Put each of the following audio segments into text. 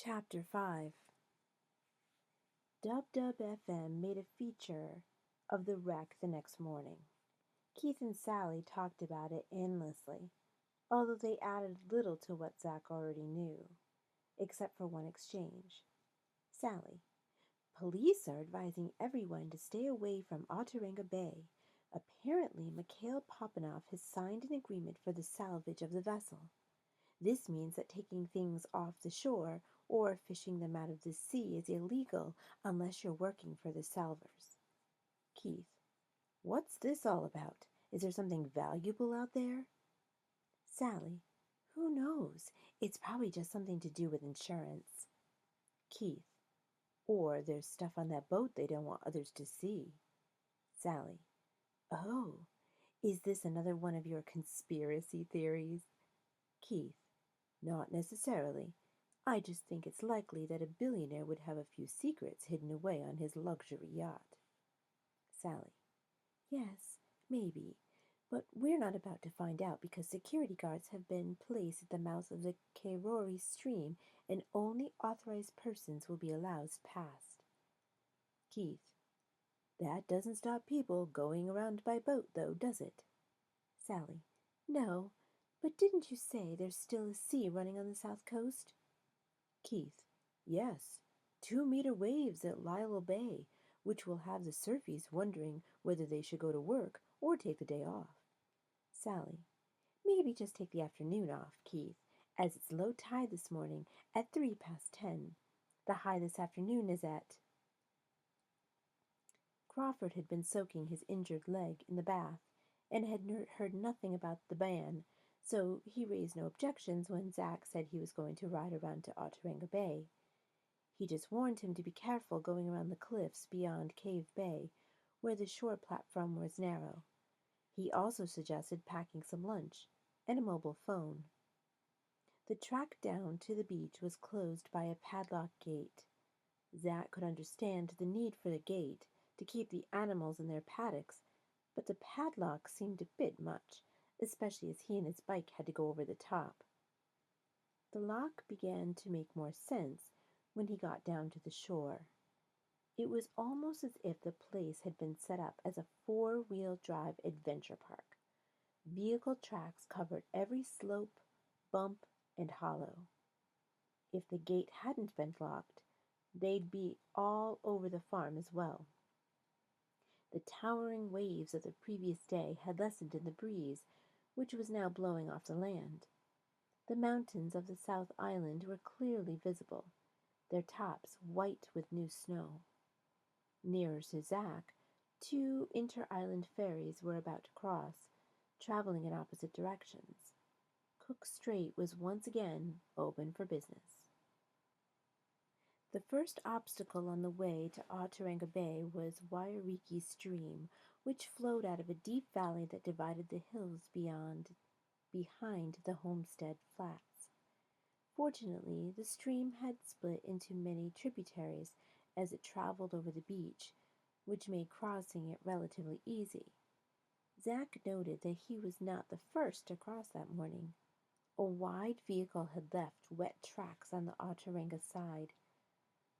Chapter 5. Dub Dub FM made a feature of the wreck the next morning. Keith and Sally talked about it endlessly, although they added little to what Zack already knew, except for one exchange. Sally: police are advising everyone to stay away from Otterenga Bay. Apparently, Mikhail Popanoff has signed an agreement for the salvage of the vessel. This means that taking things off the shore or fishing them out of the sea is illegal unless you're working for the salvors. Keith: what's this all about? Is there something valuable out there? Sally: who knows? It's probably just something to do with insurance. Keith: or there's stuff on that boat they don't want others to see. Sally: oh, is this another one of your conspiracy theories? Keith: not necessarily. I just think it's likely that a billionaire would have a few secrets hidden away on his luxury yacht. Sally: yes, maybe, but we're not about to find out because security guards have been placed at the mouth of the Kerori stream and only authorized persons will be allowed past. Keith: that doesn't stop people going around by boat, though, does it? Sally: no, but didn't you say there's still a sea running on the south coast? Keith: yes, 2-meter waves at Lyle Bay, which will have the surfies wondering whether they should go to work or take the day off. Sally: maybe just take the afternoon off, Keith, as it's low tide this morning at 10:03. The high this afternoon is at. Crawford had been soaking his injured leg in the bath and had heard nothing about the ban, so he raised no objections when Zack said he was going to ride around to Otterenga Bay. He just warned him to be careful going around the cliffs beyond Cave Bay, where the shore platform was narrow. He also suggested packing some lunch and a mobile phone. The track down to the beach was closed by a padlocked gate. Zack could understand the need for the gate to keep the animals in their paddocks, but the padlock seemed a bit much, especially as he and his bike had to go over the top. The lock began to make more sense when he got down to the shore. It was almost as if the place had been set up as a 4-wheel drive adventure park. Vehicle tracks covered every slope, bump, and hollow. If the gate hadn't been locked, they'd be all over the farm as well. The towering waves of the previous day had lessened in the breeze, which was now blowing off the land. The mountains of the South Island were clearly visible, their tops white with new snow. Nearer to Zack, 2 inter-island ferries were about to cross, traveling in opposite directions. Cook Strait was once again open for business. The first obstacle on the way to Otterenga Bay was Wairiki Stream, which flowed out of a deep valley that divided the hills behind the Homestead Flats. Fortunately, the stream had split into many tributaries as it traveled over the beach, which made crossing it relatively easy. Zack noted that he was not the first to cross that morning. A wide vehicle had left wet tracks on the Otterenga side.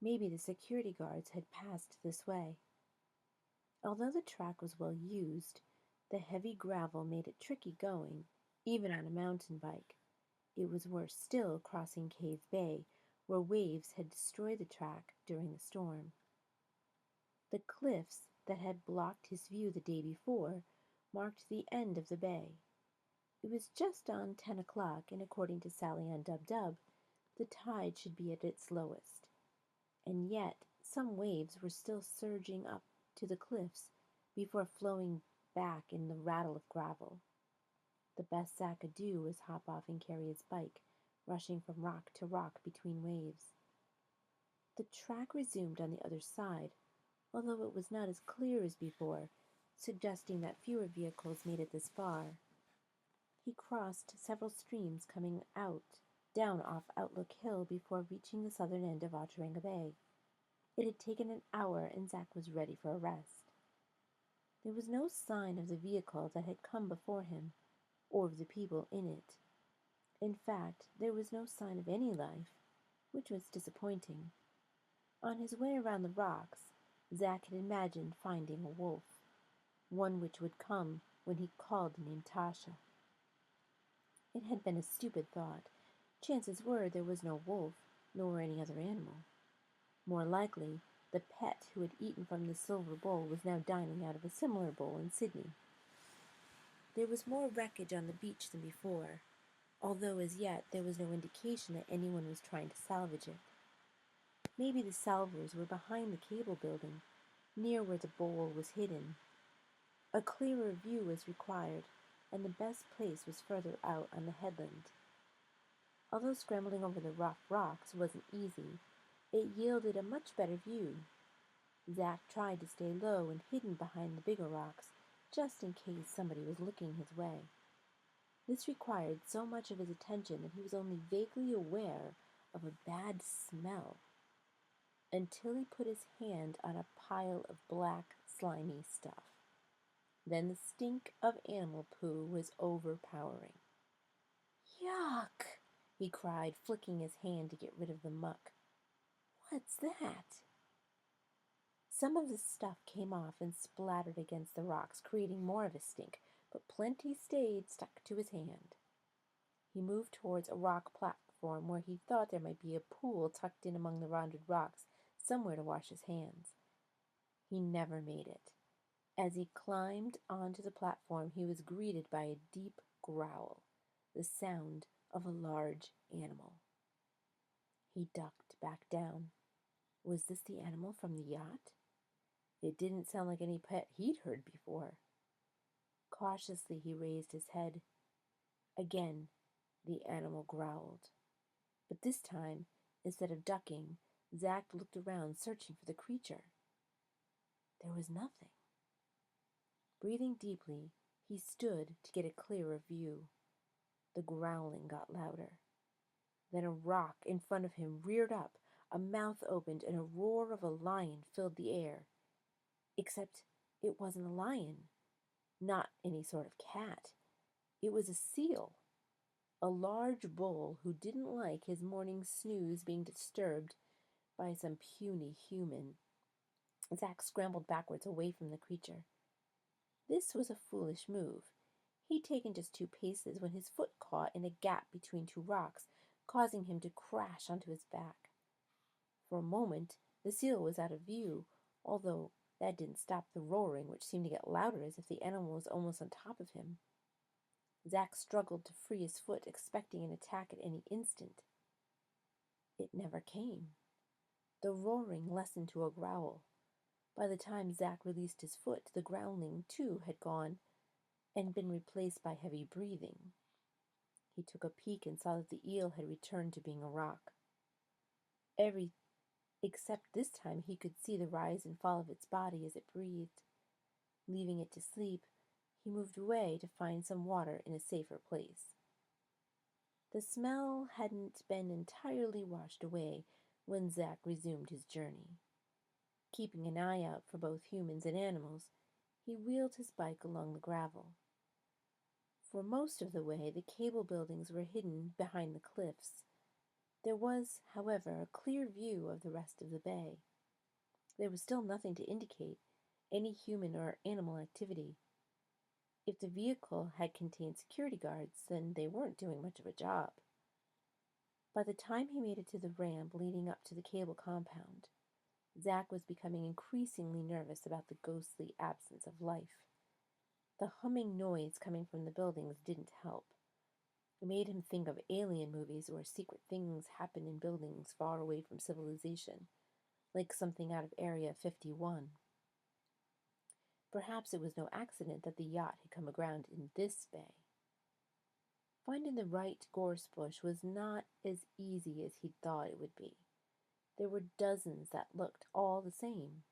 Maybe the security guards had passed this way. Although the track was well used, the heavy gravel made it tricky going, even on a mountain bike. It was worse still crossing Cave Bay, where waves had destroyed the track during the storm. The cliffs that had blocked his view the day before marked the end of the bay. It was just on 10 o'clock, and according to Sally on Dub Dub, the tide should be at its lowest. And yet some waves were still surging up to the cliffs before flowing back in the rattle of gravel. The best Zack could do was hop off and carry his bike, rushing from rock to rock between waves. The track resumed on the other side, although it was not as clear as before, suggesting that fewer vehicles made it this far. He crossed several streams coming down off Outlook Hill before reaching the southern end of Otterenga Bay. It had taken an hour, and Zack was ready for a rest. There was no sign of the vehicle that had come before him, or of the people in it. In fact, there was no sign of any life. which was disappointing. On his way around the rocks, Zack had imagined finding a wolf, one which would come when he called the name Tasha. It had been a stupid thought. Chances were there was no wolf, nor any other animal. More likely, the pet who had eaten from the silver bowl was now dining out of a similar bowl in Sydney. There was more wreckage on the beach than before, although as yet there was no indication that anyone was trying to salvage it. Maybe the salvors were behind the cable building, near where the bowl was hidden. A clearer view was required, and the best place was further out on the headland. Although scrambling over the rough rocks wasn't easy, it yielded a much better view. Zack tried to stay low and hidden behind the bigger rocks, just in case somebody was looking his way. This required so much of his attention that he was only vaguely aware of a bad smell, until he put his hand on a pile of black, slimy stuff. Then the stink of animal poo was overpowering. "Yuck!" he cried, flicking his hand to get rid of the muck. "What's that?" Some of the stuff came off and splattered against the rocks, creating more of a stink, but plenty stayed stuck to his hand. He moved towards a rock platform where he thought there might be a pool tucked in among the rounded rocks, somewhere to wash his hands. He never made it. As he climbed onto the platform, he was greeted by a deep growl, the sound of a large animal. He ducked back down. Was this the animal from the yacht? It didn't sound like any pet he'd heard before. Cautiously, he raised his head. Again, the animal growled. But this time, instead of ducking, Zack looked around, searching for the creature. There was nothing. Breathing deeply, he stood to get a clearer view. The growling got louder. Then a rock in front of him reared up, a mouth opened, and a roar of a lion filled the air. Except it wasn't a lion, not any sort of cat. It was a seal, a large bull who didn't like his morning snooze being disturbed by some puny human. Zack scrambled backwards away from the creature. This was a foolish move. He'd taken just 2 paces when his foot caught in a gap between 2 rocks, causing him to crash onto his back. For a moment, the seal was out of view, although that didn't stop the roaring, which seemed to get louder as if the animal was almost on top of him. Zack struggled to free his foot, expecting an attack at any instant. It never came. The roaring lessened to a growl. By the time Zack released his foot, the growling, too, had gone and been replaced by heavy breathing. He took a peek and saw that the eel had returned to being a rock. Except this time he could see the rise and fall of its body as it breathed. Leaving it to sleep, he moved away to find some water in a safer place. The smell hadn't been entirely washed away when Zack resumed his journey. Keeping an eye out for both humans and animals, he wheeled his bike along the gravel. For most of the way, the cable buildings were hidden behind the cliffs. There was, however, a clear view of the rest of the bay. There was still nothing to indicate any human or animal activity. If the vehicle had contained security guards, then they weren't doing much of a job. By the time he made it to the ramp leading up to the cable compound, Zack was becoming increasingly nervous about the ghostly absence of life. The humming noise coming from the buildings didn't help. It made him think of alien movies where secret things happen in buildings far away from civilization, like something out of Area 51. Perhaps it was no accident that the yacht had come aground in this bay. Finding the right gorse bush was not as easy as he'd thought it would be. There were dozens that looked all the same.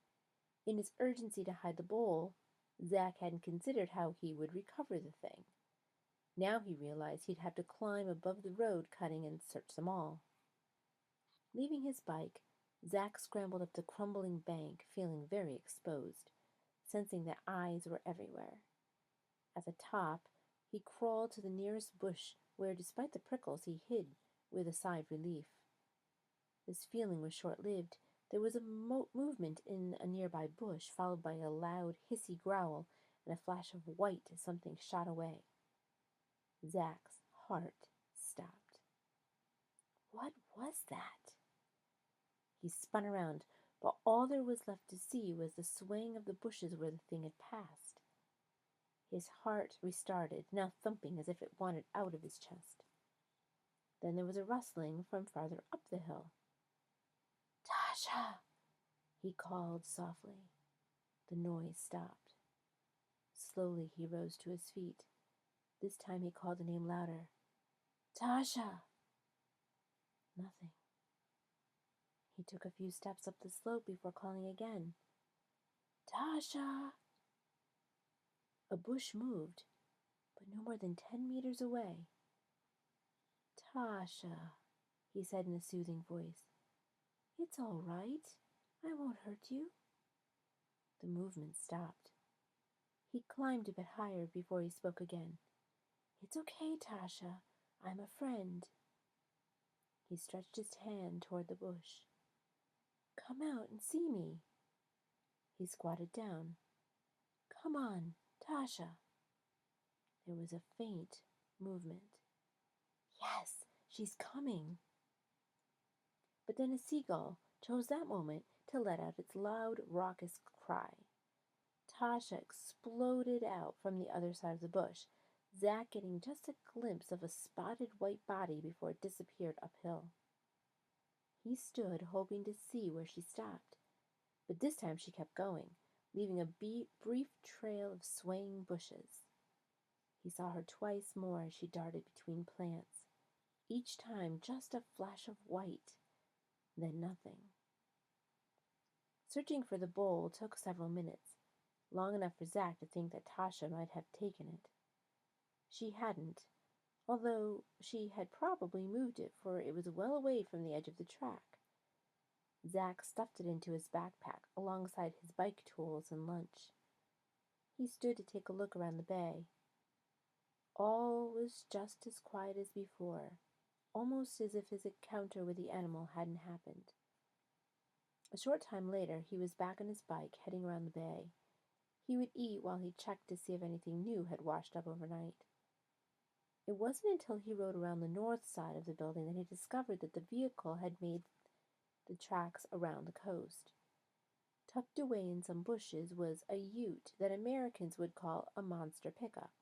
In his urgency to hide the bowl, Zack hadn't considered how he would recover the thing. Now he realized he'd have to climb above the road cutting and search them all. Leaving his bike, Zack scrambled up the crumbling bank, feeling very exposed, sensing that eyes were everywhere. At the top, he crawled to the nearest bush where, despite the prickles, he hid with a sigh of relief. This feeling was short-lived. There was a movement in a nearby bush, followed by a loud, hissy growl and a flash of white as something shot away. Zach's heart stopped. What was that? He spun around, but all there was left to see was the swaying of the bushes where the thing had passed. His heart restarted, now thumping as if it wanted out of his chest. Then there was a rustling from farther up the hill. "Tasha!" he called softly. The noise stopped. Slowly he rose to his feet. This time he called the name louder. "Tasha!" Nothing. He took a few steps up the slope before calling again. "Tasha!" A bush moved, but no more than 10 meters away. "Tasha," he said in a soothing voice. "It's all right. I won't hurt you." The movement stopped. He climbed a bit higher before he spoke again. "It's okay, Tasha. I'm a friend." He stretched his hand toward the bush. "Come out and see me." He squatted down. "Come on, Tasha." There was a faint movement. "Yes, she's coming." But then a seagull chose that moment to let out its loud, raucous cry. Tasha exploded out from the other side of the bush, Zach getting just a glimpse of a spotted white body before it disappeared uphill. He stood, hoping to see where she stopped, but this time she kept going, leaving a brief trail of swaying bushes. He saw her twice more as she darted between plants, each time just a flash of white, then nothing. Searching for the bowl took several minutes, long enough for Zach to think that Tasha might have taken it. She hadn't, although she had probably moved it, for it was well away from the edge of the track. Zach stuffed it into his backpack alongside his bike tools and lunch. He stood to take a look around the bay. All was just as quiet as before, almost as if his encounter with the animal hadn't happened. A short time later, he was back on his bike, heading around the bay. He would eat while he checked to see if anything new had washed up overnight. It wasn't until he rode around the north side of the building that he discovered that the vehicle had made the tracks around the coast. Tucked away in some bushes was a ute that Americans would call a monster pickup.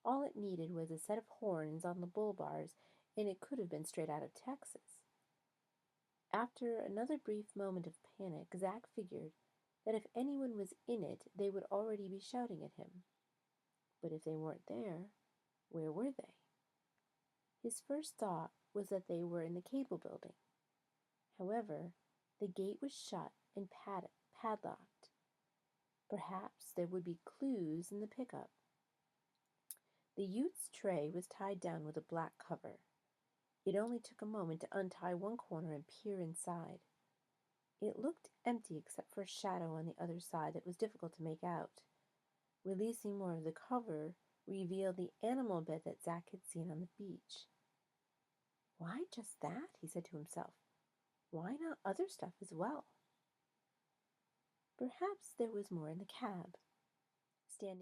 All it needed was a set of horns on the bull bars, and it could have been straight out of Texas. After another brief moment of panic, Zach figured that if anyone was in it, they would already be shouting at him. But if they weren't there, where were they? His first thought was that they were in the cable building. However, the gate was shut and padlocked. Perhaps there would be clues in the pickup. The ute's tray was tied down with a black cover. It only took a moment to untie one corner and peer inside. It looked empty except for a shadow on the other side that was difficult to make out. Releasing more of the cover revealed the animal bed that Zach had seen on the beach. "Why just that?" he said to himself. "Why not other stuff as well?" Perhaps there was more in the cab. Standing